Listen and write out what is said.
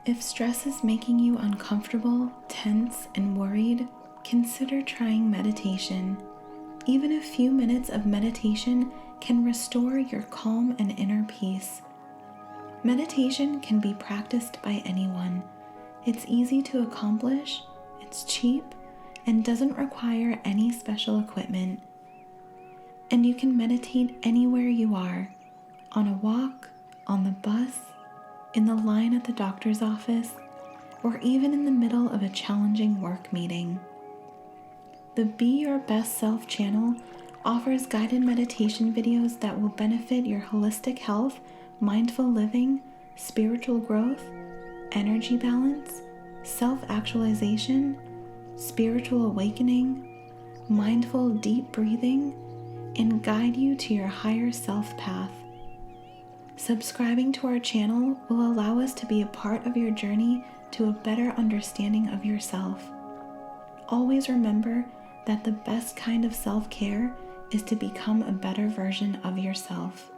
If stress is making you uncomfortable, tense, and worried, consider trying meditation. Even a few minutes of meditation can restore your calm and inner peace. Meditation can be practiced by anyone. It's easy to accomplish, it's cheap, and doesn't require any special equipment. And you can meditate anywhere you are, on a walk, on the bus, in the line at the doctor's office, or even in the middle of a challenging work meeting. The Be Your Best Self channel offers guided meditation videos that will benefit your holistic health, mindful living, spiritual growth, energy balance, self-actualization, spiritual awakening, mindful deep breathing, and guide you to your higher self path. Subscribing to our channel will allow us to be a part of your journey to a better understanding of yourself. Always remember that the best kind of self-care is to become a better version of yourself.